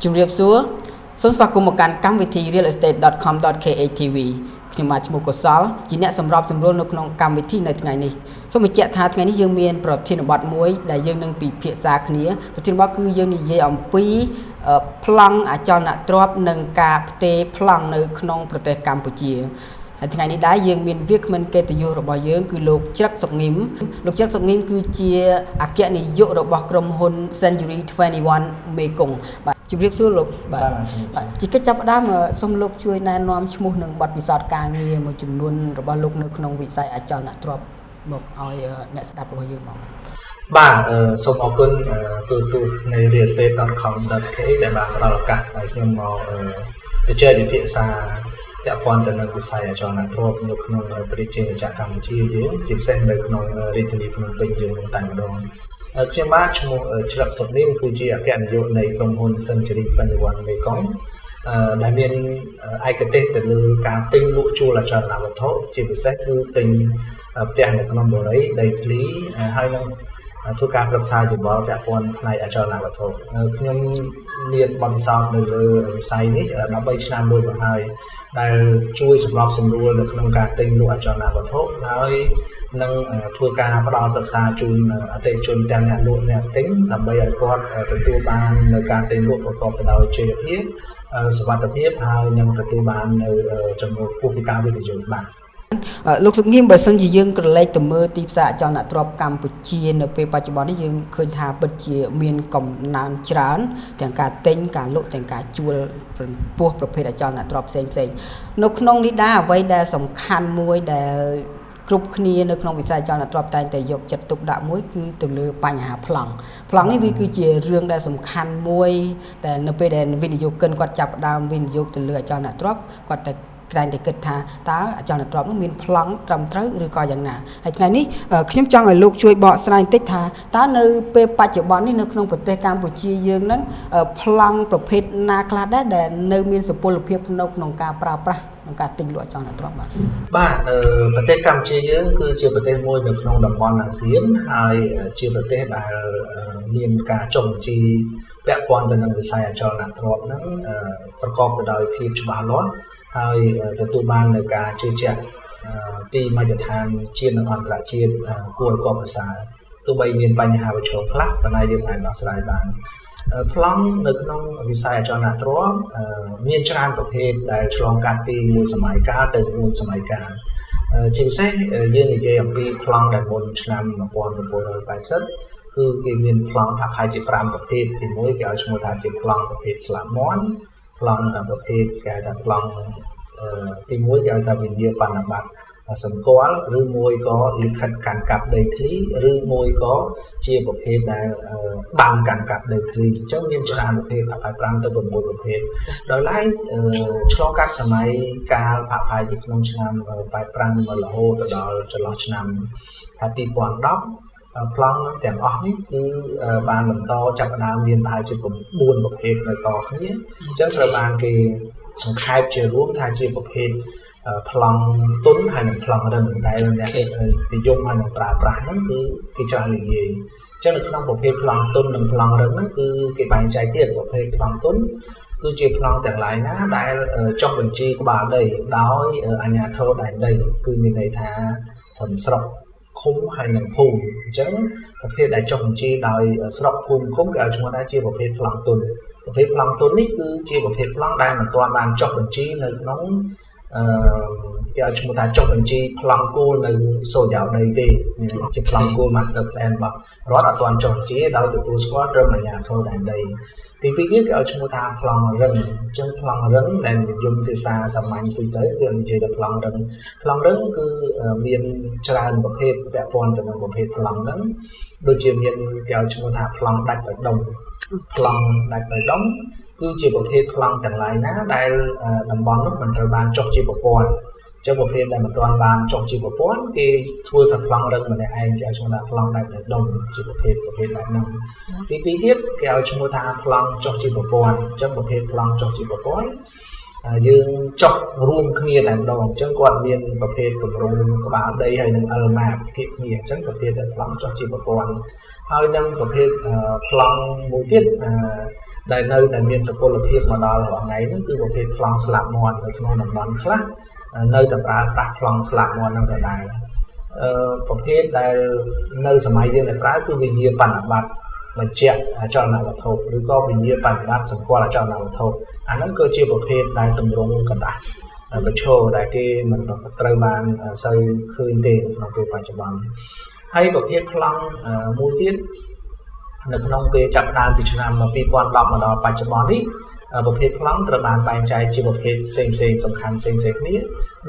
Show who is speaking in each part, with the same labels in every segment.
Speaker 1: ជំរាបសួរសូមស្វាគមន៍មកកាន់កម្មវិធី Realestate.com.kh TV ខ្ញុំបាទឈ្មោះកុសលជាអ្នកសម្របសម្រួលនៅក្នុងកម្មវិធីនៅថ្ងៃនេះសូមបញ្ជាក់ថាថ្ងៃនេះយើងមានប្រធានបទមួយដែលយើងនឹងពិភាក្សាគ្នាប្រធានបទគឺយើងនិយាយអំពីប្លង់អចលនទ្រព្យនិងការផ្ទេរប្លង់នៅក្នុងប្រទេសកម្ពុជាហើយថ្ងៃនេះដែរយើងមានវាគ្មិនកិត្តិយសរបស់យើងគឺលោកជ្រឹកសុកងឹមលោកជ្រឹកសុកងឹមគឺជាអគ្គនាយករបស់ក្រុមហ៊ុន Century 21 មេគង្គបាទជំរាបសួរលោកបាទជាកិច្ចចាប់ផ្ដើមសូមលោកជួយណែនាំឈ្មោះនិងបទពិសោធន៍ការងារមួយចំនួនរបស់លោកនៅក្នុងវិស័យអចលនទ្រព្យមកឲ្យអ្នកស្ដាប់របស់យើងបង
Speaker 2: បាទសូមអរគុណទូនៃ Realestate.com.kh ដែលបានផ្ដល់ឱកាសឲ្យខ្ញុំមកទៅជែកពិភាក្សាពាក់ព័ន្ធទៅនឹងវិស័យអចលនទ្រព្យនៅក្នុងប្រជាជាតិកម្ពុជាយើងជាពិសេសនៅក្នុងរាជធានីភ្នំពេញយើងតែម្ដងខ្ញុំបាទឈ្មោះជ្រឹកសុកនេះគឺជាអគ្គនាយកនៃក្រុមហ៊ុន Century 21 មេគង្គដែលមានឯកទេសទៅលើការទិញលក់ជួលអចលនវត្ថុជាពិសេសគឺទិញផ្ទះនៅក្នុងបរិយាដីធ្លីហើយនឹងធ្វើការប្រឹក្សាយោបល់ពាក់ព័ន្ធផ្នែកអចលនវត្ថុខ្ញុំមានបទពិសោធន៍នៅលើវិស័យនេះ13ឆ្នាំមួយមកហើយដែលជួយសម្របសម្រួលនៅក្នុងការទិញលក់អចលនវត្ថុហើយនឹងធ្វើការផ្ដល់ប្រឹក្សាជូនអតិថិជនទាំងអ្នកលក់អ្នកទិញដើម្បីឲ្យគាត់ទទួលបាននៅការទិញលក់ប្រកបទៅដោយចីរភាពសុវត្ថិភាពហើយនឹងទទួលបាននៅចំណូលខ្ពស់ពីការវិនិយោគបាទ
Speaker 1: លោកសុកងឹមបើសិនជាយើងក្រឡេកទៅមើលទីផ្សារអចលនទ្រព្យកម្ពុជានៅពេលបច្ចុប្បន្ននេះយើងឃើញថាពិតជាមានកំណើនច្រើនទាំងការទិញការលក់ទាំងការជួលពោះប្រភេទអចលនទ្រព្យផ្សេងនៅក្នុងនេះដែរអ្វីដែលសំខាន់មួយដែលគ្រប់គ្នានៅក្នុងវិស័យអចលនទ្រព្យតែងតែយកចិត្តទុកដាក់មួយគឺទៅលើបញ្ហាប្លង់នេះវាគឺជារឿងដែលសំខាន់មួយដែលនៅពេលដែលវិនិយោគិនគាត់ចាប់ផ្ដើមវិនិយោគទៅលើអចលនទ្រព្យគាត់តែតែគិតថាតើអចលនទ្រព្យនោះមានប្លង់ត្រឹមត្រូវឬក៏យ៉ាងណាហើយថ្ងៃនេះខ្ញុំចង់ឲ្យលោកជួយបកស្រាយបន្តិចថាតើនៅពេលបច្ចុប្បន្ននេះនៅក្នុងប្រទេសកម្ពុជាយើងហ្នឹងប្លង់ប្រភេទណាខ្លះដែរដែលនៅមានសុពលភាពនៅក្នុងការប្រើប្រាស់ក្នុងការទិញលក់អចលនទ្រព្យបាទ
Speaker 2: ប្រទេសកម្ពុជាយើងគឺជាប្រទេសមួយនៅក្នុងតំបន់អាស៊ានហើយជាប្រទេសដែលមានការចុះបញ្ជីពាក់ព័ន្ធទៅនឹងវិស័យអចលនទ្រព្យហ្នឹងប្រកបទៅដោយភាពច្បាស់លាស់ហើយទទួលបាននៅការជឿជាក់ពីមជ្ឈដ្ឋានជាតិនិងអន្តរជាតិគួរឲ្យកត់ប្រសើរទោះបីមានបញ្ហាប្រឈមខ្លះប៉ុន្តែយើងអាចដោះស្រាយបានប្លង់នៅក្នុងវិស័យអចលនទ្រព្យមានច្រើនប្រភេទដែលឆ្លងកាត់ពីមួយសម័យកាលទៅមួយសម័យកាលជាពិសេសយើងនិយាយអំពីប្លង់ដែលមុនឆ្នាំ1980គឺគេមានប្លង់ថាប្រហែលជា5ប្រភេទទី1គេឲ្យឈ្មោះថាជាប្លង់ប្រភេទស្លាបមាន់ប្លង់ប្រភេទគេហៅថាប្លង់ទី1គេហៅថាវិញ្ញាបនបត្រសម្គាល់ឬមួយក៏លិខិតកាន់កាប់ដីធ្លីឬមួយក៏ជាប្រភេទដែលបានកាន់កាប់ដីធ្លីអញ្ចឹងមានច្រើនប្រភេទ5ទៅ6ប្រភេទដោយឡែកឆ្លងកាត់សម័យកាលប្រហែលជាក្នុងឆ្នាំ85រហូតដល់ចន្លោះឆ្នាំ2010ប្លង់ទាំងអស់នេះគឺបានបន្តចាប់ផ្ដើមមានប្រហែលជា9ប្រភេទនៅតគ្នាអញ្ចឹងត្រូវបានគេសង្ខេបជារួមថាជាប្រភេទប្លង់ទុនហើយនិងប្លង់រឹងដែលអ្នកនិយមហើយនឹងប្រើប្រាស់ហ្នឹងគឺគេច្រើននិយាយអញ្ចឹងនៅក្នុងប្រភេទប្លង់ទុននិងប្លង់រឹងហ្នឹងគឺគេបែងចែកទៀតប្រភេទប្លង់ទុនគឺជាប្លង់ទាំងឡាយណាដែលចុះបញ្ជីក្បាលដីដោយអាជ្ញាធរដែនដីគឺមានន័យថាត្រឹមស្រុកឃុំហើយនិងភូមិអញ្ចឹងប្រភេទដែលចុះបញ្ជីដោយស្រុកភូមិឃុំគេឲ្យឈ្មោះថាជាប្រភេទប្លង់ទុនប្រភេទប្លង់ទុននេះគឺជាប្រភេទប្លង់ដែលមិនទាន់បានចុះបញ្ជីនៅក្នុងគេឲ្យឈ្មោះថាចុះបញ្ជីប្លង់គោលនៅសូរ្យោដីទេជាប្លង់គោល Master Plan របស់រដ្ឋអត់ទាន់ចុះបញ្ជីដោយទទួលស្គាល់ត្រឹមអាជ្ញាធរដែនដីទី2ទៀតគេឲ្យឈ្មោះថាប្លង់រឹងអញ្ចឹងប្លង់រឹងដែលនិយមភាសាសាមញ្ញទូទៅគឺនិយាយថាប្លង់រឹងគឺមានច្រើនប្រភេទពាក់ព័ន្ធទៅនឹងប្រភេទប្លង់ហ្នឹងដូចជាមានគេឲ្យឈ្មោះថាប្លង់ដាច់បេះដូងប្លង់ដាច់បេះដូងគឺជាប្រភេទប្លង់ទាំងឡាយណាដែលតំបន់នោះមិនត្រូវបានចុះជាប្រព័ន្ធអញ្ចឹងប្រភេទដែលមិនទាន់បានចុះជាប្រព័ន្ធគេធ្វើថាប្លង់រឹងម្នាក់ឯងគេឲ្យឈ្មោះថាប្លង់ដាច់បេះដូងជាប្រភេទបែបហ្នឹងទី2ទៀតគេឲ្យឈ្មោះថាប្លង់ចុះជាប្រព័ន្ធអញ្ចឹងប្រភេទប្លង់ចុះជាប្រព័ន្ធយើងចុះរួមគ្នាតែម្ដងអញ្ចឹងគាត់មានប្រភេទគម្រោងក្បាលដីហើយនឹងអលម៉ាភាគគ្នាអញ្ចឹងប្រភេទដែលប្លង់ចុះជាប្រព័ន្ធហើយនឹងប្រភេទប្លង់មួយទៀត ដែលនៅតែមានសុពលភាពមកដល់រាល់ថ្ងៃហ្នឹងគឺប្រភេទប្លង់ស្លាប់មាត់នៅក្នុងតំបន់ខ្លះនៅតែប្រើប្រាស់ប្លង់ស្លាប់មាត់ហ្នឹងដដែលប្រភេទដែលនៅសម័យយើងដែលប្រើគឺវិញ្ញាបនបត្របញ្ជាក់អចលនវត្ថុឬក៏វិញ្ញាបនបត្រសម្គាល់អចលនវត្ថុអាហ្នឹងគឺជាប្រភេទដែលទម្រង់កណ្ដាស់ប្រឈរដែលគេមិនត្រូវបានសូវឃើញទេក្នុងពេលបច្ចុប្បន្នហើយប្រភេទប្លង់មួយទៀតនៅក្នុងពេលចាប់ផ្ដើមពីឆ្នាំ2010មកដល់បច្ចុប្បន្ននេះប្រភេទប្លង់ត្រូវបានបែងចែកជាប្រភេទផ្សេងៗសំខាន់ផ្សេងៗគ្នា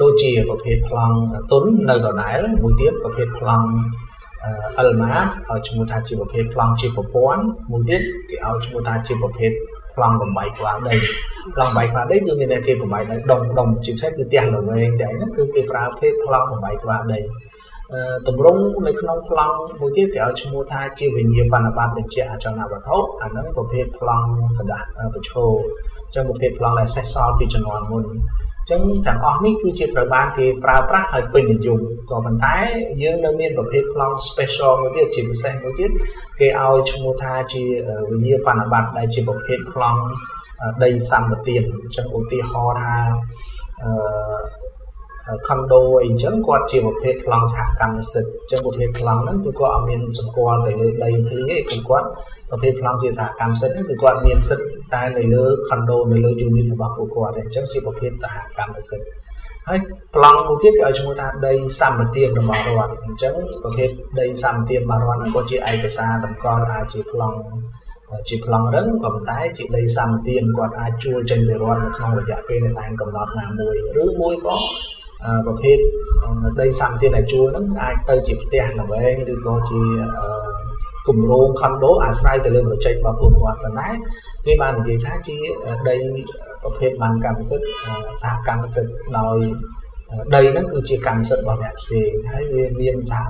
Speaker 2: ដូចជាប្រភេទប្លង់ទុននៅដដែលមួយទៀតប្រភេទប្លង់អលម៉ាឲ្យឈ្មោះថាជាប្រភេទប្លង់ជាប្រព័ន្ធមួយទៀតគេឲ្យឈ្មោះថាជាប្រភេទប្លង់បំបីក្បាលដីប្លង់បំបីក្បាលដីគឺមានតែគេបំបីដោយដុំជាពិសេសគឺផ្ទះល្វែងតែហ្នឹងគឺគេប្រើប្រភេទប្លង់បំបីក្បាលដីតម្រង់នៅក្នុងប្លង់មួយទៀតគេឲ្យឈ្មោះថាជាវិញ្ញាបនបត្របញ្ជាក់អចលនវត្ថុអាហ្នឹងប្រភេទប្លង់កណ្ដាស់ប្រឈរអញ្ចឹងប្រភេទប្លង់ដែលសេសសល់ពីជំនាន់មុនអញ្ចឹងទាំងអស់នេះគឺជាត្រូវបានគេប្រើប្រាស់ឲ្យពេញនិយមក៏ប៉ុន្តែយើងនៅមានប្រភេទប្លង់ special មួយទៀតជាពិសេសមួយទៀតគេឲ្យឈ្មោះថាជាវិញ្ញាបនបត្រដែលជាប្រភេទប្លង់ដីសម្បទានអញ្ចឹងឧទាហរណ៍ថាcondo អីចឹងគាត់ជាប្រភេទប្លង់សហកម្មសិទ្ធិអញ្ចឹងប្រភេទប្លង់ហ្នឹងគឺគាត់អត់មានសម្គាល់ទៅលើដីធ្លីទេគឺគាត់ប្រភេទប្លង់ជាសហកម្មសិទ្ធិហ្នឹងគឺគាត់មានសិទ្ធិតែនៅលើ condo នៅលើ unit របស់ពួកគាត់ទេអញ្ចឹងជាប្រភេទសហកម្មសិទ្ធិហើយប្លង់មួយទៀតគេឲ្យឈ្មោះថាដីសម្បទានរបស់រដ្ឋអញ្ចឹងប្រភេទដីសម្បទានរបស់រដ្ឋហ្នឹងក៏ជាឯកសារតម្កល់អាចជាប្លង់រឹងក៏ប៉ុន្តែជាដីសម្បទានគាត់អាចជួលចេញពីរដ្ឋនៅក្នុងរយៈពេលដែលបានកំណត់ណាមួយឬមួយក៏ប្រភេទដីសម្បទានដែលជួលហ្នឹងអាចទៅជាផ្ទះល្វែងឬក៏ជាគម្រោង condo អាស្រ័យទៅលើប្រជែករបស់ពួកគាត់ប៉ុន្តែគេបាននិយាយថាជាដីប្រភេទបានកម្មសិទ្ធិសហកម្មសិទ្ធិដោយដីហ្នឹងគឺជាកម្មសិទ្ធិរបស់អ្នកផ្សេងហើយវាមានសហ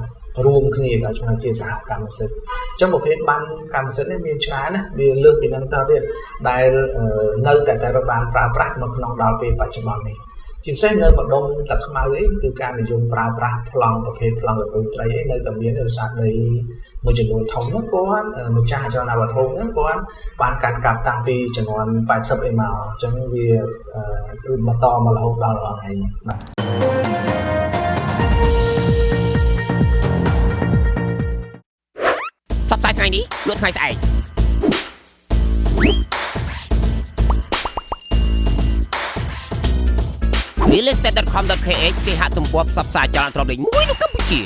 Speaker 2: រួមគ្នាក៏ឈ្មោះជាសហកម្មសិទ្ធិអញ្ចឹងប្រភេទបានកម្មសិទ្ធិនេះមានច្រើនណាវាលើសពីហ្នឹងទៅទៀតដែលនៅតែត្រូវបានប្រើប្រាស់នៅក្នុងដល់ពេលបច្ចុប្បន្ននេះជាពិសេសនៅម្ដុំទឹកខ្មៅអីគឺការនិយមប្រើប្រាស់ប្លង់ប្រភេទប្លង់កតុយត្រីអីនៅតែមានដោយសារដីមួយចំនួនធំហ្នឹងគាត់ម្ចាស់អចលនវត្ថុហ្នឹងគាត់បានកាន់កាប់តាំងពីចំនួន80អីមកអញ្ចឹងវាបន្តមករហូតដល់ថ្ងៃនេះបាទ
Speaker 3: សប្តាហ៍ថ្ងៃនេះលក់ថ្ងៃស្អែកRealestate.com.kh គេហាក់ទំព័រផ្សព្វផ្សាយចលនាទ្រព្យលេខ1នៅកម្ពុជា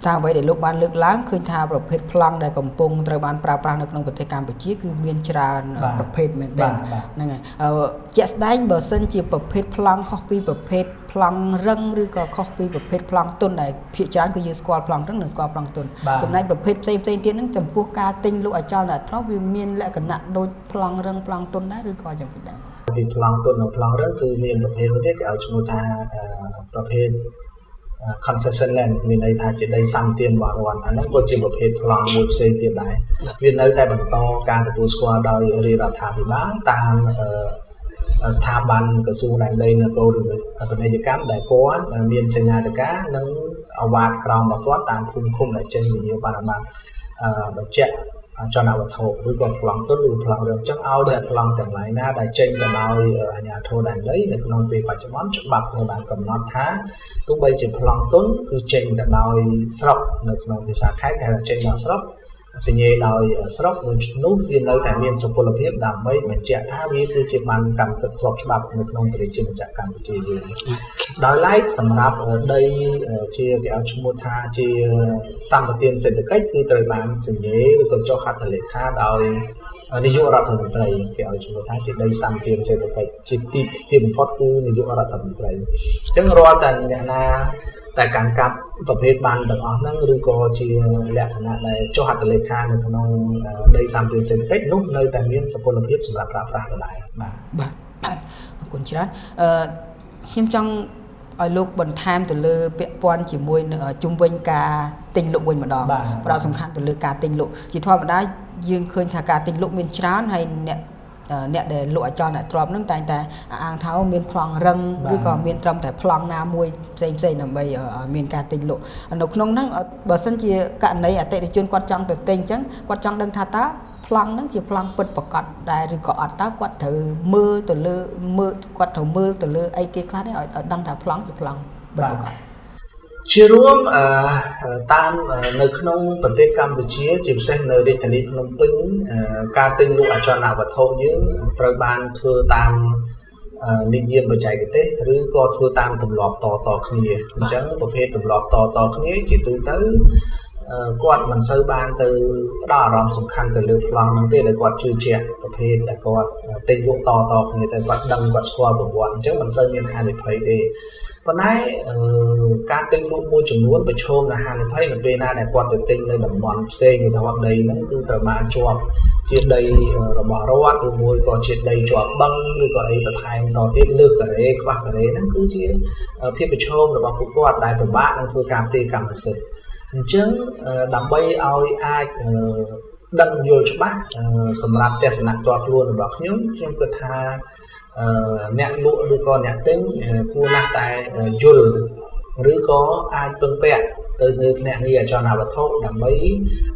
Speaker 1: តាមអ្វីដែលលោកបានលើកឡើងឃើញថាប្រភេទប្លង់ដែលកំពុងត្រូវបានប្រើប្រាស់នៅក្នុងប្រទេសកម្ពុជាគឺមានច្រើនប្រភេទមែនទែនហ្នឹងហើយជាក់ស្ដែងបើសិនជាប្រភេទប្លង់ខុសពីប្រភេទប្លង់រឹងឬក៏ខុសពីប្រភេទប្លង់ទុនដែលភាគច្រើនគឺយើងស្គាល់ប្លង់រឹងនិងស្គាល់ប្លង់ទុនចំណែកប្រភេទផ្សេងទៀតហ្នឹងចំពោះការទិញលក់អចលនទ្រព្យវាមានលក្ខណៈដូចប្លង់រឹងប្លង់ទុនដែរឬក៏យ៉ាងណា
Speaker 2: ពីប្លង់ទុននិងប្លង់រឹងគឺមានប្រភេទមួយទៀតគេឲ្យឈ្មោះថាប្រភេទconcession land មានន័យថាជាដីសម្បទានរបស់រដ្ឋអាហ្នឹងក៏ជាប្រភេទប្លង់មួយផ្សេងទៀតដែរវានៅតែបន្តការទទួលស្គាល់ដោយរាជរដ្ឋាភិបាលតាមស្ថាប័នក្រសួងដែនដីនគរពាណិជ្ជកម្មដែលគាត់មានសញ្ញាតការនិងអវ៉ាតក្រមរបស់គាត់តាមភូមិឃុំដែលចេញវិញ្ញាបនបត្របញ្ជាក់អចលនវត្ថុឬក៏ប្លង់ទុនឬប្លង់រឹងអញ្ចឹងឲ្យតែប្លង់ទាំងឡាយណាដែលចេញទៅដោយអាជ្ញាធរដែនដីនៅក្នុងពេលបច្ចុប្បន្នច្បាប់ក៏បានកំណត់ថាទោះបីជាប្លង់ទុនគឺចេញទៅដោយស្រុកនៅក្នុងភាសាខេត្តគេហៅចេញដល់ស្រុកសញ្ញាដោយស្រុកនោះវានៅតែមានសុពលភាពដើម្បីបញ្ជាក់ថាវាគឺជាបានកម្មសិទ្ធិស្របច្បាប់នៅក្នុងប្រជាជាតិកម្ពុជាយើងដោយឡែកសម្រាប់ដីជាគេឲ្យឈ្មោះថាជាសម្បទានសេដ្ឋកិច្ចគឺត្រូវបានសញ្ញាឬក៏ចុះហត្ថលេខាដោយនាយករដ្ឋមន្ត្រីគេឲ្យឈ្មោះថាជាដីសម្បទានសេដ្ឋកិច្ចជាទីបំផុតគឺនាយករដ្ឋមន្ត្រីអញ្ចឹងរាល់តែអ្នកណាតែកាន់កាប់ប្រភេទបានទាំងអស់ហ្នឹងឬក៏ជាលក្ខណៈដែលចុះហត្ថលេខានៅក្នុងដីសម្បទានសេដ្ឋកិច្ចនោះនៅតែមានសុពលភាពសម្រាប់ប្រើប្រាស់ដែរបាទ
Speaker 1: អរគុណច្រើនខ្ញុំចង់ឲ្យលោកបន្ថែមទៅលើពាក់ព័ន្ធជាមួយជុំវិញការទិញលក់វិញម្ដងផ្ដោតសំខាន់ទៅលើការទិញលក់ជាធម្មតាយើងឃើញថាការទិញលក់មានច្រើនហើយអ្នក អ្នកដែលលក់អចលនទ្រព្យហ្នឹងតែងតែអាងថាមានប្លង់រឹងឬក៏មានត្រឹមតែប្លង់ណាមួយផ្សេងដើម្បីមានការទិញលក់នៅក្នុងហ្នឹងបើសិនជាករណីអតិថិជនគាត់ចង់ទៅទិញអញ្ចឹងគាត់ចង់ដឹងថាតើប្លង់ហ្នឹងជាប្លង់ពិតប្រាកដដែរឬក៏អត់តើគាត់ត្រូវមើលទៅលើអីគេខ្លះនេះឲ្យដឹងថាប្លង់ជាប្លង់ពិតប្រាកដ
Speaker 2: ជារួមតាមនៅក្នុងប្រទេសកម្ពុជាជាពិសេសនៅរាជធានីភ្នំពេញការទិញលក់អចលនវត្ថុយើងត្រូវបានធ្វើតាមនិយមបច្ចេកទេសឬក៏ធ្វើតាមទម្លាប់តគ្នាអញ្ចឹងប្រភេទទម្លាប់តគ្នាជាទូទៅគាត់មិនសូវបានទៅផ្ដោតអារម្មណ៍សំខាន់ទៅលើប្លង់ហ្នឹងទេដែលគាត់ជឿជាក់ប្រភេទដែលគាត់ទិញលក់តគ្នាតែគាត់ដឹងគាត់ស្គាល់ប្រវត្តិអញ្ចឹងមិនសូវមានហានិភ័យទេប៉ុន្តែការទិញលក់មួយចំនួនប្រឈមនឹងហានិភ័យនៅពេលណាដែលគាត់ទៅទិញនៅតំបន់ផ្សេងឧទាហរណ៍ដីហ្នឹងគឺត្រូវបានជាប់ជាដីរបស់រដ្ឋឬមួយក៏ជាដីជាប់បឹងឬក៏អីបន្ថែមតទៀតលើកការ៉េខ្វះការ៉េហ្នឹងគឺជាភាពប្រឈមរបស់ពួកគាត់ដែលពិបាកនឹងធ្វើការផ្ទេរកម្មសិទ្ធិអញ្ចឹងដើម្បីឲ្យអាចដឹងយល់ច្បាស់សម្រាប់ទស្សនៈផ្ទាល់ខ្លួនរបស់ខ្ញុំគិតថាអ្នកលក់ឬក៏អ្នកទិញគួរណាស់តែយល់ឬក៏អាចពឹងពាក់ទៅលើភ្នាក់ងារអចលនវត្ថុដើម្បី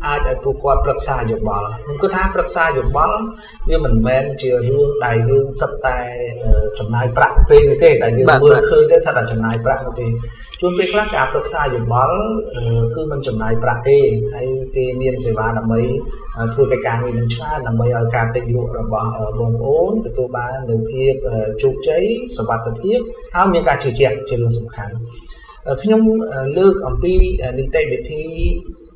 Speaker 2: អាចឲ្យពួកគាត់ប្រឹក្សាយោបល់ខ្ញុំគិតថាប្រឹក្សាយោបល់វាមិនមែនជារឿងដែលយើងសិតតែចំណាយប្រាក់ពេលនេះទេដែលយើងមើលឃើញទេសិតតែចំណាយប្រាក់នោះទេជួនពេលខ្លះការប្រឹក្សាយោបល់គឺមិនចំណាយប្រាក់ទេហើយគេមានសេវាដើម្បីធ្វើកិច្ចការងារនឹងច្រើនដើម្បីឲ្យការទិញលក់របស់បងប្អូនទទួលបាននូវភាពជោគជ័យសុវត្ថិភាពហើយមានការជឿជាក់ជារឿងសំខាន់ខ្ញុំលើកអំពីនីតិវិធី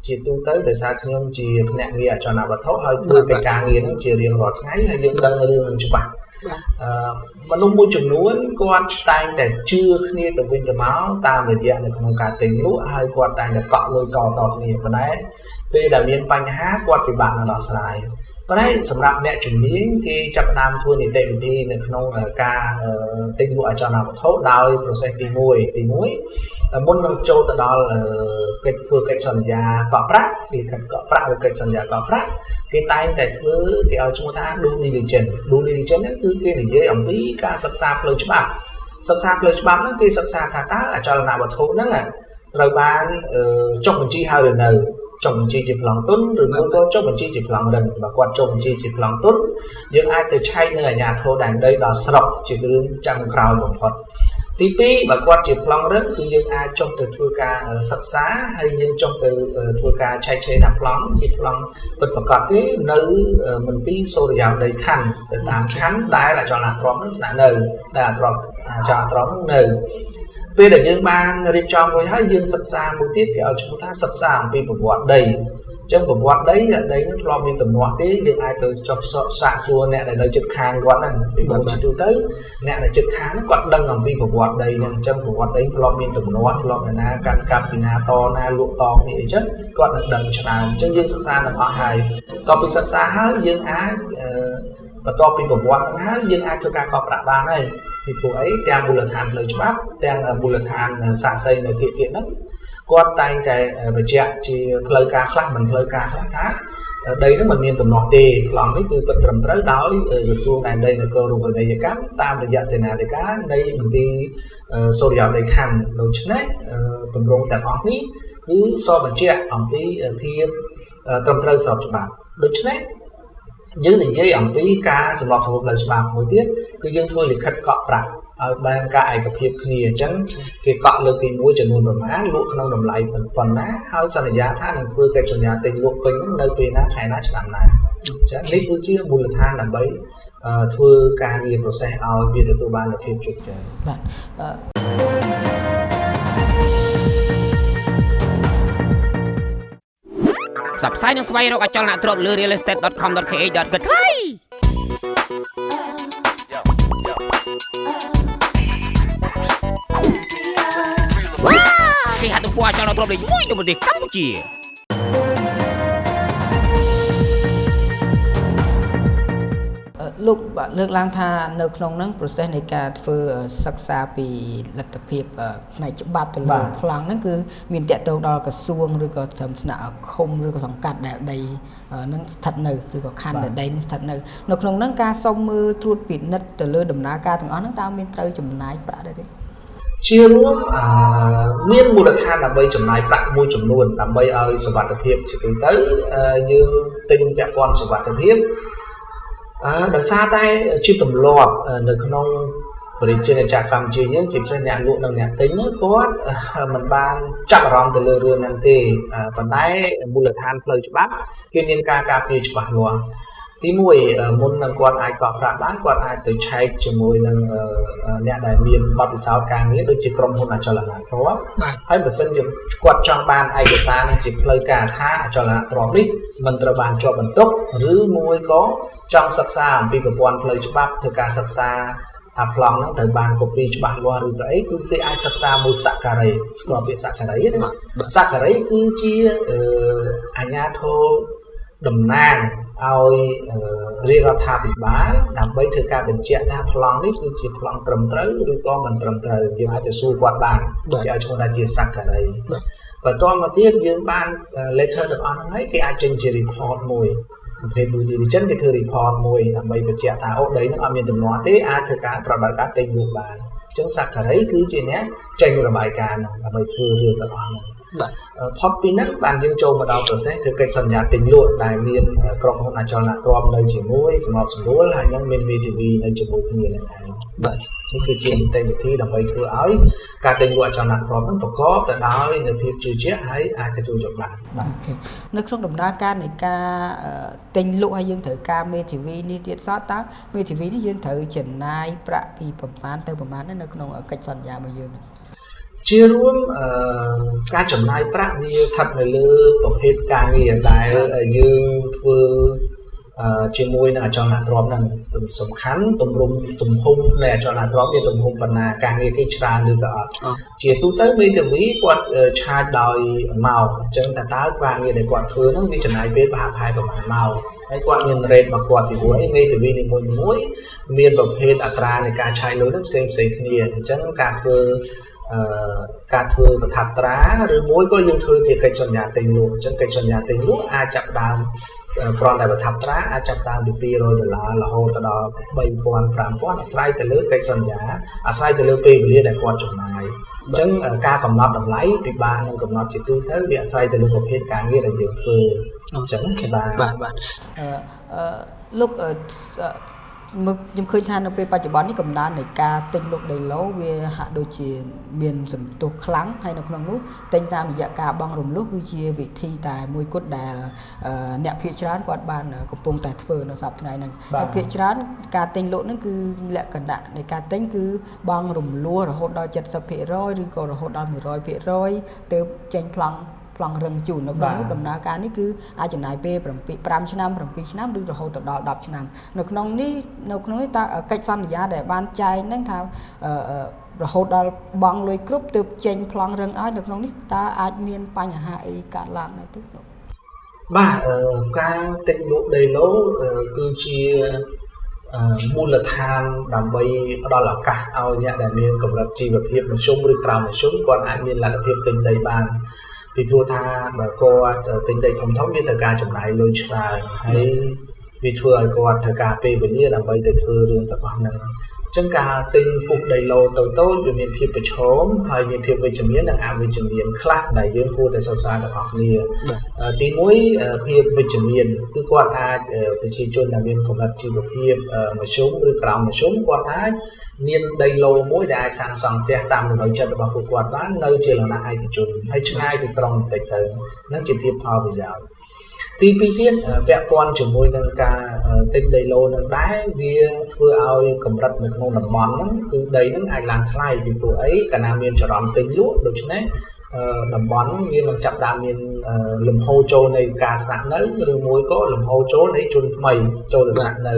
Speaker 2: ជាទូទៅដោយសារខ្ញុំជាភ្នាក់ងារអចលនវត្ថុហើយធ្វើកិច្ចការងារនឹងជារៀងរាល់ថ្ងៃហើយយើងដឹងរឿងនឹងច្បាស់មនុស្សមួយចំនួនគាត់តែងតែជឿគ្នាទៅវិញទៅមកតាមរយៈនៅក្នុងការទិញលក់ហើយគាត់តែងតែកក់លុយតគ្នាប៉ុន្តែពេលដែលមានបញ្ហាគាត់ពិបាកនឹងដោះស្រាយប៉ុន្តែសម្រាប់អ្នកជំនាញគេចាប់ផ្ដើមធ្វើនីតិវិធីនៅក្នុងការទិញលក់អចលនវត្ថុដោយ process ទី1មុននឹងចូលទៅដល់កិច្ចធ្វើកិច្ចសន្យាកក់ប្រាក់គេកិច្ចកក់ប្រាក់ឬកិច្ចសន្យាកក់ប្រាក់គេតែងតែធ្វើគេឲ្យឈ្មោះថា due diligence ហ្នឹងគឺគេនិយាយអំពីការសិក្សាផ្លូវច្បាប់ហ្នឹងគេសិក្សាថាតើអចលនវត្ថុហ្នឹងត្រូវបានចុះបញ្ជីហើយឬនៅចុះបញ្ជីជាប្លង់ទុនឬមួយក៏ចុះបញ្ជីជាប្លង់រឹងបើគាត់ចុះបញ្ជីជាប្លង់ទុនយើងអាចទៅឆែកនៅអាជ្ញាធរដែនដីដល់ស្រុកជារឿងចាំក្រោយបំផុតទី2បើគាត់ជាប្លង់រឹងគឺយើងអាចចុះទៅធ្វើការសិក្សាហើយយើងចុះទៅធ្វើការឆែកឆេរថាប្លង់ជាប្លង់ពិតប្រាកដទេនៅមន្ទីរសូរិយោដីខណ្ឌទៅតាមខណ្ឌដែលអចលនទ្រព្យនឹងស្នាក់នៅដែលអចលនទ្រព្យនឹងនៅពេលដែលយើងបានរៀបចំរួចហើយយើងសិក្សាមួយទៀតគេឲ្យឈ្មោះថាសិក្សាអំពីប្រវត្តិដីអញ្ចឹងប្រវត្តិដីនឹងធ្លាប់មានទំនាស់ទេយើងអាចទៅចុះសាកសួរអ្នកដែលនៅជិតខាងគាត់ហ្នឹងពីព្រោះជាទូទៅអ្នកដែលជិតខាងហ្នឹងគាត់ដឹងអំពីប្រវត្តិដីហ្នឹងអញ្ចឹងប្រវត្តិដីធ្លាប់មានទំនាស់ធ្លាប់ណាកាន់កាប់ពីណាតណាលក់តគ្នាអញ្ចឹងគាត់នឹងដឹងច្រើនអញ្ចឹងយើងសិក្សានឹងអស់ហើយតទៅពីសិក្សាហើយយើងអាចបន្ទាប់ពីប្រវត្តិហ្នឹងហើយយើងអាចធ្វើការកក់ប្រាក់បានហើយពីព្រោះអីទាំងមូលដ្ឋានផ្លូវច្បាប់ទាំងមូលដ្ឋានសាក្សីនៅគៀកហ្នឹងគាត់តែងតែបញ្ជាក់ជាផ្លូវការខ្លះមិនផ្លូវការខ្លះថាដីហ្នឹងមិនមានទំនាស់ទេប្លង់នេះគឺពិតត្រឹមត្រូវដោយក្រសួងដែនដីនគររូបនីយកម្មតាមរយៈសេនាធិការនៃមន្ទីរសូរិយោដីខណ្ឌដូច្នេះទម្រង់ទាំងអស់នេះគឺសរបញ្ជាក់អំពីភាពត្រឹមត្រូវស្របច្បាប់ដូច្នេះយើងនិយាយអំពីការសម្របសម្រួលផ្លូវច្បាប់មួយទៀតគឺយើងធ្វើលិខិតកក់ប្រាក់ឲ្យបានការឯកភាពគ្នាអញ្ចឹងគេកក់លើកទី1ចំនួនប្រមាណលក់ក្នុងតម្លៃប៉ុណ្ណាហើយសន្យាថានឹងធ្វើកិច្ចសន្យាទិញលក់ពេញនៅពេលណាខែណាឆ្នាំណាអញ្ចឹងនេះគឺជាមូលដ្ឋានដើម្បីធ្វើការងារ process ឲ្យវាទទួលបានភាពជោគជ័យ
Speaker 1: បាទ
Speaker 3: សបផ្សាយនឹងស្វែងរកអចលនទ្រព្យលើ Realestate.com.kh ដតកថ្លៃគេហាក់ទំព័រអចលនទ្រព្យលេខ1នៅប្រទេសកម្ពុជា
Speaker 1: លោកលើកឡើងថានៅក្នុងហ្នឹង process នៃការធ្វើសិក្សាពីលទ្ធភាពផ្នែកច្បាប់ទៅលើប្លង់ហ្នឹងគឺមានតាក់ទងដល់ក្រសួងឬក៏ត្រឹមថ្នាក់ឃុំឬក៏សង្កាត់ដែលដីនឹងស្ថិតនៅឬក៏ខណ្ឌដែលដីនឹងស្ថិតនៅក្នុងហ្នឹងការសុំមើលត្រួតពិនិត្យទៅលើដំណើរការទាំងអស់ហ្នឹងតើមានត្រូវចំណាយប្រាក់ដែរទេ
Speaker 2: ជារួមមានមូលដ្ឋានដើម្បីចំណាយប្រាក់មួយចំនួនដើម្បីឲ្យសុវត្ថិភាពជាទូទៅយើងទិញពាក់ព័ន្ធសុវត្ថិភាពដោយសារតែជាទម្លាប់នៅក្នុងប្រជាជាតិកម្ពុជាយើងជាពិសេសអ្នកលក់និងអ្នកទិញគាត់មិនបានចាប់អារម្មណ៍ទៅលើរឿងហ្នឹងទេប៉ុន្តែមូលដ្ឋានផ្លូវច្បាប់គឺមានការការពារច្បាស់លាស់ទី1មុននឹងគាត់អាចកក់ប្រាក់បានគាត់អាចទៅឆែកជាមួយនឹងអ្នកដែលមានបទពិសោធន៍ការងារដូចជាក្រុមហ៊ុនអចលនទ្រព្យហើយបើសិនជាគាត់ចង់បានឯកសារនឹងជាផ្លូវការថាអចលនទ្រព្យនេះមិនត្រូវបានជាប់បន្ទុកឬមួយក៏ចង់សិក្សាអំពីប្រព័ន្ធផ្លូវច្បាប់ធ្វើការសិក្សាថាប្លង់ហ្នឹងត្រូវបានកូពីច្បាស់លាស់ឬក៏អីគឺគេអាចសិក្សាមួយសក្ការ័យស្គាល់ពាក្យសក្ការ័យណាសក្ការ័យគឺជាអាជ្ញាធរតំណាងឲ្យរាជរដ្ឋាភិបាលដើម្បីធ្វើការបញ្ជាក់ថាប្លង់នេះគឺជាប្លង់ត្រឹមត្រូវឬក៏មិនត្រឹមត្រូវយើងអាចទៅសួរគាត់បានគេឲ្យឈ្មោះថាជាសក្ការ័យបន្តមកទៀតយើងបាន letter ទាំងអស់ហ្នឹងហើយគេអាចចេញជា report មួយប្រភេទ due diligence គេធ្វើ report មួយដើម្បីបញ្ជាក់ថាអូដីហ្នឹងអត់មានទំនាស់ទេអាចធ្វើការប្រតិបត្តិការទិញលក់បានអញ្ចឹងសក្ការ័យគឺជាអ្នកចេញរបាយការណ៍ហ្នឹងដើម្បីធ្វើរឿងទាំងអស់ហ្នឹងផុតពីហ្នឹងបានយើងចូលមកដល់ process ធ្វើកិច្ចសន្យាទិញលក់ដែលមានក្រុមហ៊ុនអចលនទ្រព្យនៅជាមួយសម្របសម្រួលហើយនឹងមាន VTV នៅជាមួយគ្នានឹងឯងបាទនេះគឺជានីតិវិធីដើម្បីធ្វើឲ្យការទិញលក់អចលនទ្រព្យហ្នឹងប្រកបទៅដោយនូវភាពជឿជាក់ហើយអាចទទួលយកបាន
Speaker 1: បាទអូខេនៅក្នុងដំណើរការនៃការទិញលក់ហើយយើងត្រូវការ VTV នេះទៀតសោះតើ VTV នេះយើងត្រូវចំណាយប្រាក់ពីប្រមាណទៅប្រមាណនៅក្នុងកិច្ចសន្យារបស់យើង
Speaker 2: ជារួមការចំណាយប្រាក់វាស្ថិតនៅលើប្រភេទការងារដែលយើងធ្វើជាមួយនឹងអចលនទ្រព្យហ្នឹងសំខាន់ទំហំនៃអចលនទ្រព្យមានទំហំប៉ុណ្ណាការងារគេច្រើនឬក៏អត់ជាទូទៅមេធាវីគាត់ឆាចដោយម៉ោងអញ្ចឹងតើការងារដែលគាត់ធ្វើហ្នឹងវាចំណាយពេលប្រហែលប្រហែលម៉ោងហើយគាត់មាន rate របស់គាត់ពីព្រោះអីមេធាវីនីមួយៗមានប្រភេទអត្រានៃការឆាយលុយហ្នឹងផ្សេងគ្នាអញ្ចឹងការធ្វើប្រថាប់ត្រាឬមួយក៏យើងធ្វើជាកិច្ចសន្យាទិញលក់អញ្ចឹងកិច្ចសន្យាទិញលក់អាចចាប់ដើមគ្រាន់តែប្រថាប់ត្រាអាចចាប់ដើមពី$200រហូតដល់$3,000-5,000អាស្រ័យទៅលើកិច្ចសន្យាអាស្រ័យទៅលើពេលវេលាដែលគាត់ចំណាយអញ្ចឹងការកំណត់តម្លៃពិបាកនឹងកំណត់ជាទូទៅវាអាស្រ័យទៅលើប្រភេទការងារដែលយើងធ្វើអញ្ចឹង
Speaker 1: បាទលោកខ្ញុំឃើញថានៅពេលបច្ចុប្បន្ននេះកំណើននៃការទិញលក់ដីឡូវាហាក់ដូចជាមានសន្ទុះខ្លាំងហើយនៅក្នុងនោះទិញតាមរយៈការបង់រំលោះគឺជាវិធីតែមួយគត់ដែលអ្នកភាគច្រើនគាត់បានកំពុងតែធ្វើនៅសប្តាហ៍ថ្ងៃហ្នឹងហើយភាគច្រើនការទិញលក់ហ្នឹងគឺលក្ខណៈនៃការទិញគឺបង់រំលោះរហូតដល់ 70% ឬក៏រហូតដល់ 100% ទៅចេញប្លង់រឹងជូននៅក្នុងនោះដំណើរការនេះគឺអាចចំណាយពេល5ឆ្នាំ7ឆ្នាំឬរហូតទៅដល់10ឆ្នាំនៅក្នុងនេះតើកិច្ចសន្យាដែលបានចែងហ្នឹងថារហូតដល់បង់លុយគ្រប់ទើបចេញប្លង់រឹងឲ្យនៅក្នុងនេះតើអាចមានបញ្ហាអីកើតឡើងដែរទេ
Speaker 2: បាទការទិញលក់ដីឡូគឺជាមូលដ្ឋានដើម្បីផ្ដល់ឱកាសឲ្យអ្នកដែលមានកម្រិតជីវភាពមធ្យមឬក្រោមមធ្យមគាត់អាចមានលទ្ធភាពទិញដីបានពីព្រោះថាបើគាត់ទិញដីធំមានត្រូវការចំណាយលុយច្រើនហើយវាធ្វើឲ្យគាត់ត្រូវការពេលវេលាដើម្បីទៅធ្វើរឿងទាំងអស់ហ្នឹងអញ្ចឹងការទិញពុះដីឡូតូចវាមានភាពប្រឈមហើយមានភាពវិជ្ជមាននិងអវិជ្ជមានខ្លះដែលយើងគួរតែសិក្សាទាំងអស់គ្នាទី1ភាពវិជ្ជមានគឺគាត់អាចប្រជាជនដែលមានកម្រិតជីវភាពមធ្យមឬក្រោមមធ្យមគាត់អាចមានដីឡូមួយដែលអាចសាងសង់ផ្ទះតាមចំណូលចិត្តរបស់ពួកគាត់បាននៅជាលក្ខណៈឯកជនហើយឆ្ងាយពីក្រុងបន្តិចទៅនឹងជាភាពផលប្រយោជន៍ទី2ទៀតពាក់ព័ន្ធជាមួយនឹងការទិញដីឡូនឹងដែរវាធ្វើឲ្យកម្រិតនៅក្នុងតំបន់ហ្នឹងគឺដីហ្នឹងអាចឡើងថ្លៃពីព្រោះអីកាលណាមានចរន្តទិញលក់ដូច្នេះតំបន់វានឹងចាប់ដើមមានលំហូរចូលនៃការស្នាក់នៅឬមួយក៏លំហូរចូលនៃជនថ្មីចូលទៅស្នាក់នៅ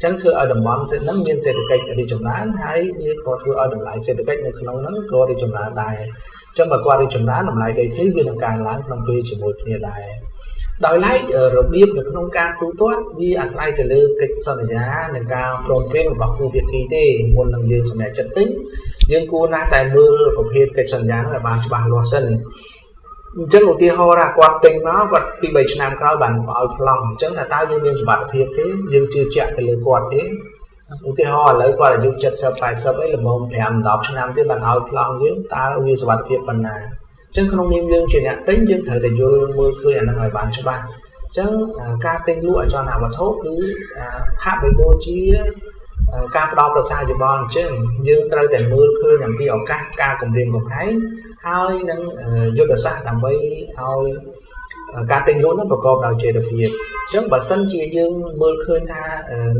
Speaker 2: ចឹងធ្វើឲ្យតំបន់ហ្នឹងមានសេដ្ឋកិច្ចរីកចម្រើនហើយវាក៏ធ្វើឲ្យតម្លៃសេដ្ឋកិច្ចនៅក្នុងហ្នឹងក៏រីកចម្រើនដែរចឹងបើគាត់រីកចម្រើនតម្លៃដីធ្លីវានឹងកើនឡើងក្នុងពេលជាមួយគ្នាដែរ ដោយឡែករបៀបនៅក្នុងការទូទាត់វាអាស្រ័យទៅលើកិច្ចសន្យានិងការព្រមព្រៀងរបស់គូភាគីទេមុននឹងយើងសម្រេចចិត្តទិញយើងគួរណាស់តែមើលប្រភេទកិច្ចសន្យានោះឲ្យបានច្បាស់លាស់សិនអញ្ចឹងឧទាហរណ៍ថាគាត់ទិញមកគាត់ពី3ឆ្នាំក្រោយបានឲ្យប្លង់អញ្ចឹងតើយើងមានសុវត្ថិភាពទេយើងជឿជាក់ទៅលើគាត់ទេឧទាហរណ៍ឥឡូវគាត់អាយុ70 80អីល្មម5 10ឆ្នាំទៀតបានឲ្យប្លង់យើងតើវាសុវត្ថិភាពប៉ុណ្ណាអញ្ចឹងក្នុងនាមយើងជាអ្នកទិញយើងត្រូវតែយល់មើលឃើញអានឹងឲ្យបានច្បាស់អញ្ចឹងការទិញលក់អចលនវត្ថុគឺហាក់បីដូចជាការផ្ដល់ប្រឹក្សាយោបល់អញ្ចឹងយើងត្រូវតែមើលឃើញអំពីឱកាសការគម្រាមកំហែងហើយនឹងយុទ្ធសាស្ត្រដើម្បីឲ្យការទិញលក់នោះប្រកបដោយចីរភាពអញ្ចឹងបើសិនជាយើងមើលឃើញថា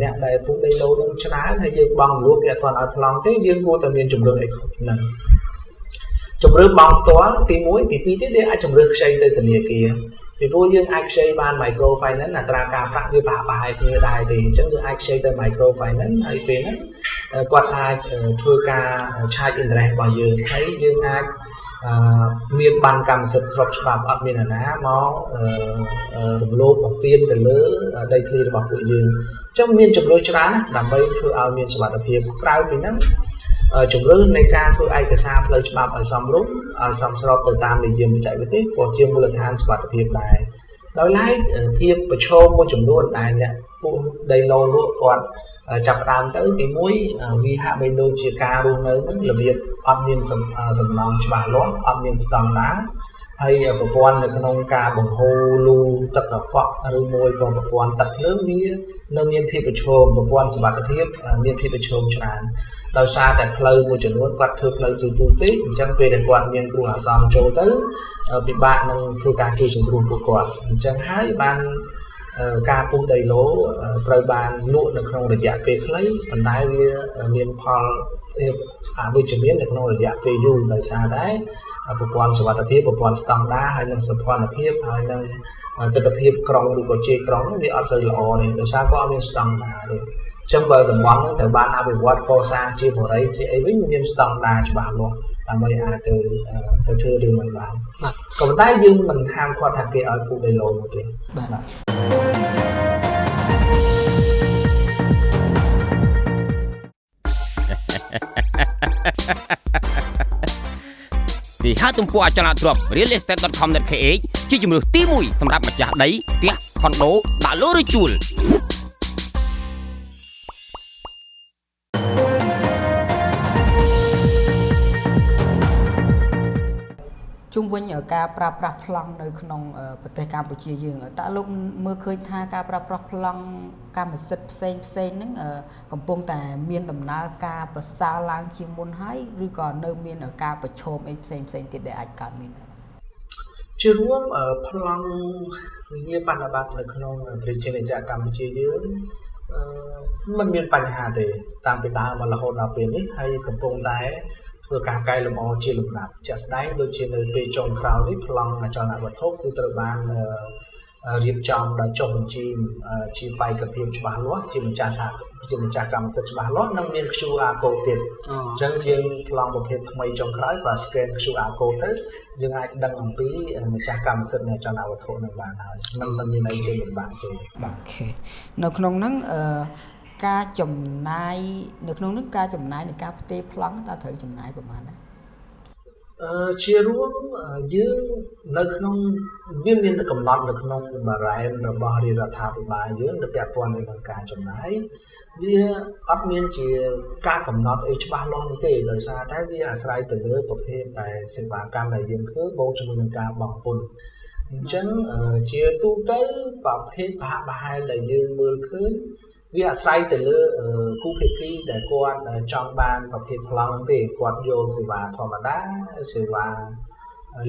Speaker 2: អ្នកដែលពុះដីឡូនឹងច្រើនហើយយើងបង់លក់គេអត់ទាន់ឲ្យប្លង់ទេយើងគួរតែមានជំរឿនអីហ្នឹងជំរឿនបង់ផ្ទាល់ទី1ទី2ទៀតយើងអាចជំរឿនខ្ចីទៅធនាគារពីព្រោះយើងអាចខ្ចីបាន micro finance អត្រាការប្រាក់វាប្រហែលគ្នាដែរទេអញ្ចឹងយើងអាចខ្ចីទៅ micro finance ហើយពេលហ្នឹងគាត់អាចធ្វើការ charge interest របស់យើងហើយយើងអាចមានបានកម្មសិទ្ធិស្របច្បាប់អត់មានអាណាមករំលោភបំពានទៅលើដីធ្លីរបស់ពួកយើងអញ្ចឹងមានជំរឿនច្រើនណាស់ដើម្បីធ្វើឲ្យមានសុវត្ថិភាពក្រៅពីហ្នឹងជំរឿននៃការធ្វើឯកសារផ្លូវច្បាប់ឲ្យសមរម្យឲ្យសមស្របទៅតាមនិយមបច្ចេកទេសក៏ជាមូលដ្ឋានសុវត្ថិភាពដែរដោយឡែកភាពប្រឈមមួយចំនួនដែលអ្នកពួកដីឡូលក់គាត់ចាប់ផ្ដើមទៅទី1វាហាក់បីដូចជាការរស់នៅនឹងរបៀបអត់មានសំណងច្បាស់លាស់អត់មានស្តង់ដារហើយប្រព័ន្ធនៅក្នុងការបង្ហូរលូទឹកកខ្វក់ឬមួយក៏ប្រព័ន្ធទឹកភ្លើងវានៅមានភាពប្រឈមប្រព័ន្ធសុវត្ថិភាពមានភាពប្រឈមច្រើនដោយសារតែផ្លូវមួយចំនួនគាត់ធ្វើផ្លូវទូទៅពេកអញ្ចឹងពេលដែលគាត់មានគ្រោះអាសន្នចូលទៅពិបាកនឹងធ្វើការជួយសង្គ្រោះពួកគាត់អញ្ចឹងហើយបានការពុះដីឡូត្រូវបានលក់នៅក្នុងរយៈពេលខ្លីប៉ុន្តែវាមានផលអវិជ្ជមាននៅក្នុងរយៈពេលយូរដោយសារតែប្រព័ន្ធសុវត្ថិភាពប្រព័ន្ធស្តង់ដារហើយនិងសម្ព័ន្ធភាពហើយនិងទិដ្ឋភាពក្រុងឬក៏ជាក្រុងវាអត់សូវល្អទេដោយសារក៏អត់មានស្តង់ដារទេអញ្ចឹងបើតំបន់ហ្នឹងត្រូវបានអភិវឌ្ឍកសាងជាបរិយាជាអីវិញមានស្តង់ដារច្បាស់លាស់ដើម្បីអាចទៅធ្វើរឿងហ្នឹងបានក៏ប៉ុន្តែយើងមិនហាមគាត់ថាគេឲ្យពុះដីឡូនោះទេបាទ
Speaker 3: ទីហៅទំព័រអចលនទ្រព្យ Realestate.com.kh ជាជំរើសទី1សម្រាប់ម្ចាស់ដីផ្ទះខុនដូដាក់លក់ឬជួល
Speaker 1: ជុំវិញការប្រើប្រាស់ប្លង់នៅក្នុងប្រទេសកម្ពុជាយើងតើលោកមើលឃើញថាការប្រើប្រាស់ប្លង់កម្មសិទ្ធិផ្សេងហ្នឹងកំពុងតែមានដំណើរការប្រសើរឡើងជាងមុនហើយឬក៏នៅមានការប្រឈមអីផ្សេងទៀតដែលអាចកើតមាន
Speaker 2: ជារួមប្លង់វិញ្ញាបនបត្រនៅក្នុងប្រជាជាតិកម្ពុជាយើងมันមានបញ្ហាទេតាមពីដើមមករហូតដល់ពេលនេះហើយកំពុងតែធ្វើការកែលម្អជាលំដាប់ជាក់ស្ដែងដូចជានៅពេលចុងក្រោយនេះប្លង់អចលនវត្ថុគឺត្រូវបានរៀបចំដោយចុះបញ្ជីជាបេក្ខភាពច្បាស់លាស់ជាម្ចាស់កម្មសិទ្ធិច្បាស់លាស់និងមាន QR code ទៀតអញ្ចឹងយើងប្លង់ប្រភេទថ្មីចុងក្រោយគាត់ scan QR code ទៅយើងអាចដឹងអំពីម្ចាស់កម្មសិទ្ធិនៃអចលនវត្ថុនឹងបានហើយមិនមានអីជាលំបាកទេ
Speaker 1: បាទអូខេនៅក្នុងហ្នឹងការចំណាយនៅក្នុងនោះការចំណាយនៃការផ្ទេរប្លង់តើត្រូវចំណាយប្រមាណណា
Speaker 2: ជារួមយើងនៅក្នុងវាមានកំណត់នៅក្នុងបារ៉ែនរបស់រាជរដ្ឋាភិបាលយើងនៅពាក់ព័ន្ធនឹងការចំណាយវាអត់មានជាការកំណត់អីច្បាស់លាស់នោះទេដោយសារតែវាអាស្រ័យទៅលើប្រភេទដែលសេវាកម្មដែលយើងធ្វើបូកជាមួយនឹងការបង់ពន្ធអញ្ចឹងជាទូទៅប្រភេទប្រហាក់ប្រហែលដែលយើងមើលឃើញវាអាស្រ័យទៅលើគូភាគីដែលគាត់ចង់បានប្រភេទប្លង់ទេគាត់យកសេវាធម្មតាសេវា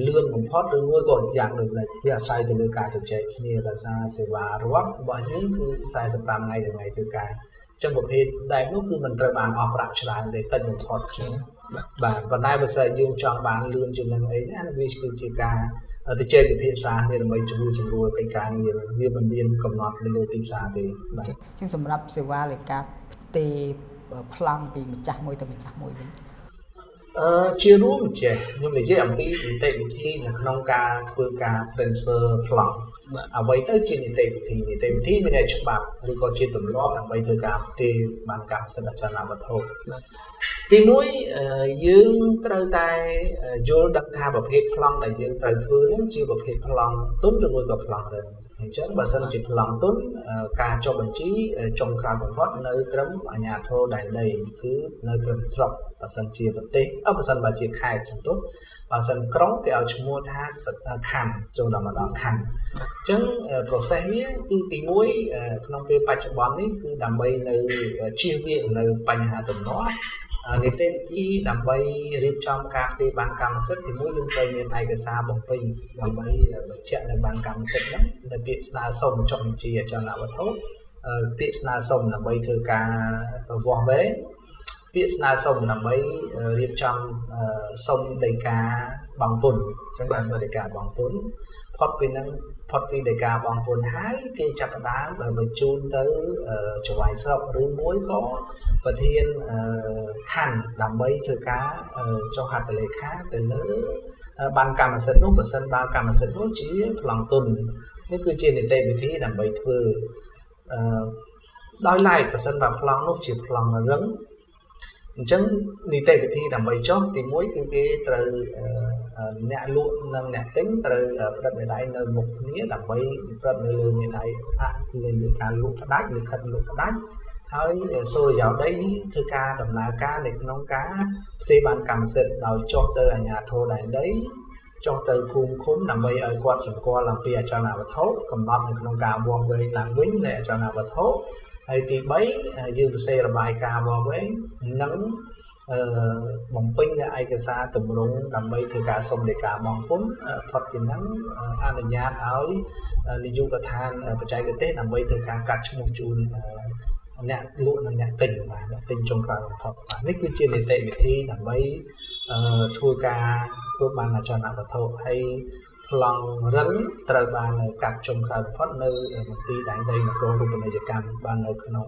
Speaker 2: លឿនបំផុតឬមួយក៏យ៉ាងដូចនេះវាអាស្រ័យទៅលើការជជែកគ្នាដោយសារសេវារដ្ឋរបស់យើងគឺ45ថ្ងៃថ្ងៃធ្វើការអញ្ចឹងប្រភេទដែលនោះគឺមិនត្រូវបានអស់ប្រាក់ច្រើនទេតិចបំផុតជាងបាទប៉ុន្តែបើសិនយើងចង់បានលឿនជាងនឹងអីណាវាគឺជាការទៅជែកវិភាសាគ្នាដើម្បីជួយសម្រួលកិច្ចការងារវាមិនមានកំណត់នៅលើទីផ្សារទេ
Speaker 1: បាទអញ្ចឹងសម្រាប់សេវាលេខាផ្ទេរប្លង់ពីម្ចាស់មួយទៅម្ចាស់មួយវិញ
Speaker 2: ជារួមចេះខ្ញុំនិយាយអំពីនីតិវិធីនៅក្នុងការធ្វើការ transfer ប្លង់អ្វីទៅជានីតិវិធីមានតែច្បាប់ឬក៏ជាទម្លាប់ដើម្បីធ្វើការផ្ទេរបានកម្មសិទ្ធិអចលនវត្ថុទី1យើងត្រូវតែយល់ដឹងថាប្រភេទប្លង់ដែលយើងត្រូវធ្វើនោះជាប្រភេទប្លង់ទុនឬមួយក៏ប្លង់រឹងអញ្ចឹងបើសិនជាប្លង់ទុនការចុះបញ្ជីចុងក្រោយបំផុតនៅត្រឹមអាជ្ញាធរដែនដីគឺនៅត្រឹមស្រុកបើសិនជាប្រទេសបើសិនបើជាខេត្តសន្ទុះបើសិនក្រុងគេឲ្យឈ្មោះថាខណ្ឌចូលដល់ម្ដងខណ្ឌអញ្ចឹង process វាគឺទី1ក្នុងពេលបច្ចុប្បន្ននេះគឺដើម្បីនៅជៀសវាងនៅបញ្ហាទំនាស់នីតិវិធីដើម្បីរៀបចំការផ្ទេរបានកម្មសិទ្ធិទី1យើងត្រូវមានឯកសារបំពេញដើម្បីបញ្ជាក់នៅបានកម្មសិទ្ធិហ្នឹងនៅពាក្យស្នើសុំចុះបញ្ជីអចលនវត្ថុពាក្យស្នើសុំដើម្បីធ្វើការវាស់វែងពាក្យស្នើសុំដើម្បីរៀបចំសុំដីកាបង់ពន្ធអញ្ចឹងបានដីកាបង់ពន្ធផុតពីដីកាបង់ពន្ធហើយគេចាប់ផ្ដើមបញ្ជូនទៅចៅហ្វាយស្រុកឬមួយក៏ប្រធានខណ្ឌដើម្បីធ្វើការចុះហត្ថលេខាទៅលើបានកម្មសិទ្ធិនោះបើសិនបើកម្មសិទ្ធិនោះជាប្លង់ទុននេះគឺជានីតិវិធីដើម្បីធ្វើដោយឡែកបើសិនបើប្លង់នោះជាប្លង់រឹងអញ្ចឹងនីតិវិធីដើម្បីចុះទី1គឺគេត្រូវអ្នកលក់និងអ្នកទិញត្រូវផ្តិតមេដៃនៅមុខគ្នាដើម្បីផ្តិតនៅលើមេដៃលើការលក់ផ្ដាច់លិខិតលក់ផ្ដាច់ហើយសូរិយោដីធ្វើការដំណើរការនៅក្នុងការផ្ទេរបានកម្មសិទ្ធិដោយចុះទៅអាជ្ញាធរដែនដីចុះទៅភូមិឃុំដើម្បីឲ្យគាត់សម្គាល់អំពីអចលនវត្ថុកំណត់នៅក្នុងការវាស់វែងឡើងវិញនៃអចលនវត្ថុហើយទី3យើងសរសេររបាយការណ៍វាស់វែងនិងបំពេញនៅឯកសារទម្រង់ដើម្បីធ្វើការសុំដីកាបង់ពន្ធផុតពីហ្នឹងអនុញ្ញាតឲ្យនាយកដ្ឋានបច្ចេកទេសដើម្បីធ្វើការកាត់ឈ្មោះជូនអ្នកលក់និងអ្នកទិញបាទអ្នកទិញចុងក្រោយបំផុតបាទនេះគឺជានីតិវិធីដើម្បីធ្វើបានអចលនវត្ថុហើយប្លង់រឹងត្រូវបានកាត់ចុងក្រោយបំផុតនៅមន្ទីរដែនដីនគររូបនីយកម្មបាននៅក្នុង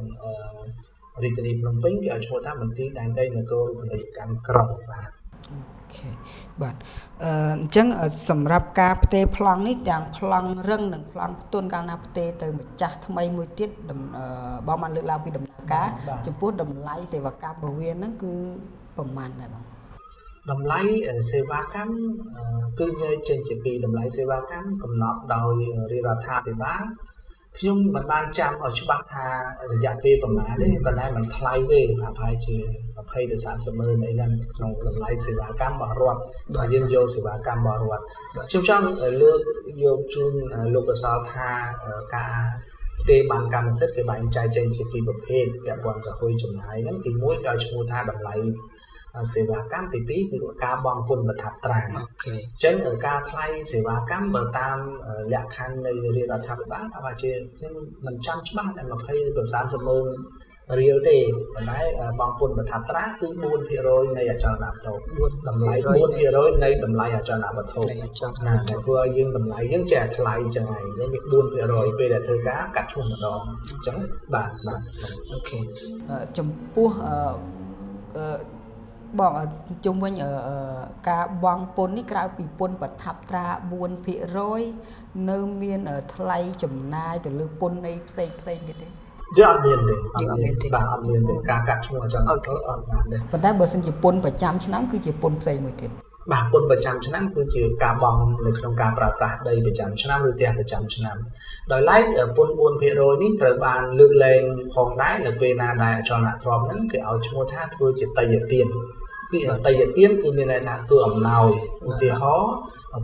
Speaker 2: រាជធានីភ្នំពេញគេឲ្យឈ្មោះថាមន្ទីរដែនដីនគររូបនីយកម្មក្រុងបាទ
Speaker 1: អូខេបាទអញ្ចឹងសម្រាប់ការផ្ទេរប្លង់នេះទាំងប្លង់រឹងនិងប្លង់ផ្ទុនកាលណាផ្ទេរទៅម្ចាស់ថ្មីមួយទៀតបងបានលើកឡើងពីដំណើរការចំពោះតម្លៃសេវាកម្មរបស់វាហ្នឹងគឺប្រមាណដែរបង
Speaker 2: តម្លៃសេវាកម្មគឺនិយាយចេញជាពីតម្លៃសេវាកម្មកំណត់ដោយរាជរដ្ឋាភិបាលខ្ញុំមិនបានចាំឲ្យច្បាស់ថារយៈពេលប្រហែលទេប៉ុន្តែมันថ្លៃទេប្រហែលជា20ទៅ30ម៉ឺនអីហ្នឹងក្នុងតម្លៃសេវាកម្មរបស់រដ្ឋបើយើងយកសេវាកម្មរបស់រដ្ឋខ្ញុំចង់លើកយកជូនលោកកសលថាការផ្ទេរបានកម្មសិទ្ធិគេបែងចែកចេញជាពីរប្រភេទពាក់ព័ន្ធសហគមន៍ចំណាយហ្នឹងទី1គេឲ្យឈ្មោះថាតម្លៃសេវាកម្មទី2គឺការបង់ពន្ធបន្ថែមត្រាអូខេអញ្ចឹងការថ្លៃសេវាកម្មបើតាមលក្ខខណ្ឌនៃរាជរដ្ឋាភិបាលថាជាខ្ញុំមិនចាំច្បាស់តែ20ទៅ30ម៉ឺនរៀលទេប៉ុន្តែបង់ពន្ធបន្ថែមត្រាគឺ4% នៃអចលនវត្ថុតម្លៃ 4% នៃតម្លៃអចលនវត្ថុណាតែធ្វើឲ្យយើងតម្លៃយើងចេះថ្លៃចឹងហើយយើង4% ពេលដែលធ្វើការកាត់ឈ្មោះម្ដងអញ្ចឹងបាទ
Speaker 1: អូខេចំពោះបងជុំវិញការបង់ពន្ធនេះក្រៅពីពន្ធប្រថាប់ត្រា 4% នៅមានថ្លៃចំណាយទៅលើពន្ធនៃផ្សេងទៀតទេ
Speaker 2: យើងអត់មានទេបាទអត់មានទេការកាត់ឈ្មោះអញ្ចឹងអត់បានទេ
Speaker 1: ប៉ុន្តែបើសិនជាពន្ធប្រចាំឆ្នាំគឺជាពន្ធផ្សេងមួយទៀត
Speaker 2: បាទពន្ធប្រចាំឆ្នាំគឺជាការបង់នៅក្នុងការប្រើប្រាស់ដីប្រចាំឆ្នាំឬផ្ទះប្រចាំឆ្នាំដោយឡែកពន្ធ 4% នេះត្រូវបានលើកលែងផងដែរនៅពេលណាដែលអចលនទ្រព្យហ្នឹងគេឲ្យឈ្មោះថាធ្វើជាតយទានពីតយទានគឺមានន័យថាធ្វើអំណោយឧទាហរណ៍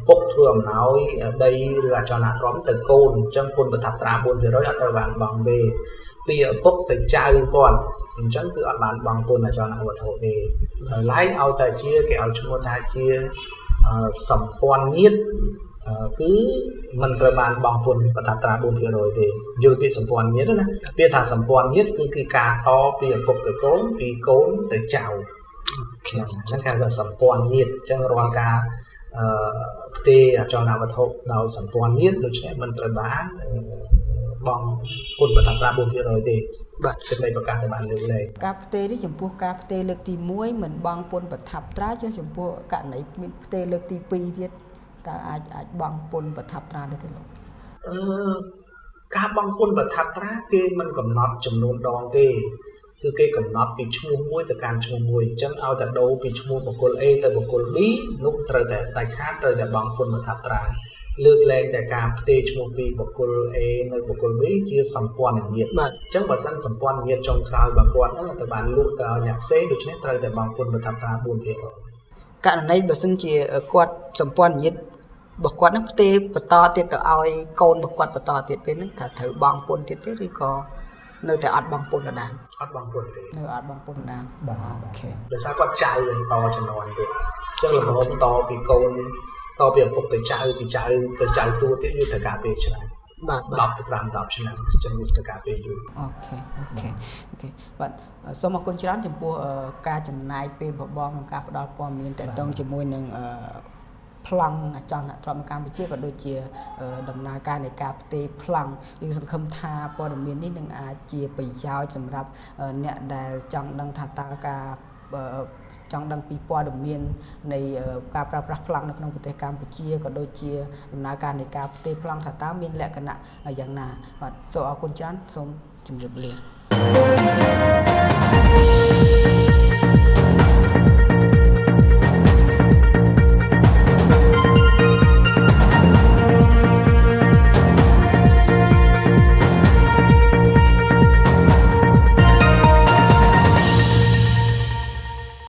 Speaker 2: ពុកធ្វើអំណោយដីឬអចលនទ្រព្យទៅកូនអញ្ចឹងពន្ធប្រថាប់ត្រា 4% អត់ត្រូវបានបង់ទេពីឪពុកទៅចៅគាត់អញ្ចឹងគឺអត់បានបង់ពន្ធអចលនវត្ថុទេហើយឡែកឲ្យតែជាគេឲ្យឈ្មោះថាជាសម្ព័ន្ធញាតិគឺមិនត្រូវបានបង់ពន្ធប្រថាប់ត្រា 4% ទេយល់ពីសម្ព័ន្ធញាតិណាពាក្យថាសម្ព័ន្ធញាតិគឺការតពីឪពុកទៅកូនពីកូនទៅចៅអញ្ចឹងគេថាសម្ព័ន្ធញាតិអញ្ចឹងរាល់ការផ្ទេរអចលនវត្ថុដោយសម្ព័ន្ធញាតិដូច្នេះមិនត្រូវបាន បងគុណប្រថាប់ត្រា 4% ទេ
Speaker 1: បាទ
Speaker 2: សេចក្តីប្រកាសតែបានលើកលែង
Speaker 1: ការផ្ទេរនេះចំពោះការផ្ទេរលើកទី1មិនបង់ពន្ធប្រថាប់ត្រាចុះចំពោះករណីមានផ្ទេរលើកទី2ទៀតតើអាចបង់ពន្ធប្រថាប់ត្រាដែរទេលោក
Speaker 2: ការបង់ពន្ធប្រថាប់ត្រាគេមិនកំណត់ចំនួនដងទេគឺគេកំណត់ពីឈ្មោះមួយទៅកាន់ឈ្មោះមួយអញ្ចឹងឲ្យតែដូរពីឈ្មោះបុគ្គល A ទៅបុគ្គល B នោះត្រូវតែដាច់ខាតត្រូវតែបង់ពន្ធប្រថាប់ត្រាលើកលែងតែការផ្ទេរឈ្មោះពីបុគ្គល A នៅបុគ្គល B ជាសម្ព័ន្ធញាតិបាទអញ្ចឹងបើសិនសម្ព័ន្ធញាតិចុងក្រោយបើគាត់ហ្នឹងទៅបានលក់ទៅឲ្យអ្នកផ្សេងដូច្នេះត្រូវតែបង់ពន្ធប្រថាប់ត្រា 4%
Speaker 1: ករណីបើសិនជាគាត់សម្ព័ន្ធញាតិរបស់គាត់ហ្នឹងផ្ទេរបន្តទៀតទៅឲ្យកូនរបស់គាត់បន្តទៀតពេលហ្នឹងថាត្រូវបង់ពន្ធទៀតទេឬក៏នៅតែអត់បង់ពន្ធដដែល
Speaker 2: អត់បង់ពន្ធទេ
Speaker 1: នៅអត់បង់ពន្ធដដែល
Speaker 2: បាទ
Speaker 1: អូខេ
Speaker 2: ដោយសារគាត់ចៅទៅចំនួនទៀតអញ្ចឹងល្មមតពីកូនតពីឪពុកទៅចៅពីចៅទៅចៅទួទៀតវាត្រូវការពេលច្រើន
Speaker 1: បាទ
Speaker 2: 10ទៅ10ឆ្នាំអញ្ចឹងវាត្រូវការពេលយូរ
Speaker 1: អូខេបាទសូមអរគុណច្រើនចំពោះការចំណាយពេលរបស់បងក្នុងការផ្ដល់ព័ត៌មានទាក់ទងជាមួយនឹងប្លង់អចលនទ្រព្យនៅកម្ពុជាក៏ដូចជាដំណើរការនៃការផ្ទេរប្លង់យើងសង្ឃឹមថាព័ត៌មាននេះនឹងអាចជាប្រយោជន៍សម្រាប់អ្នកដែលចង់ដឹងថាតើការចង់ដឹងពីព័ត៌មាននៃការប្រើប្រាស់ប្លង់នៅក្នុងប្រទេសកម្ពុជាក៏ដូចជាដំណើរការនៃការផ្ទេរប្លង់ថាតើមានលក្ខណៈយ៉ាងណាបាទសូមអរគុណច្រើនសូមជម្រាបលា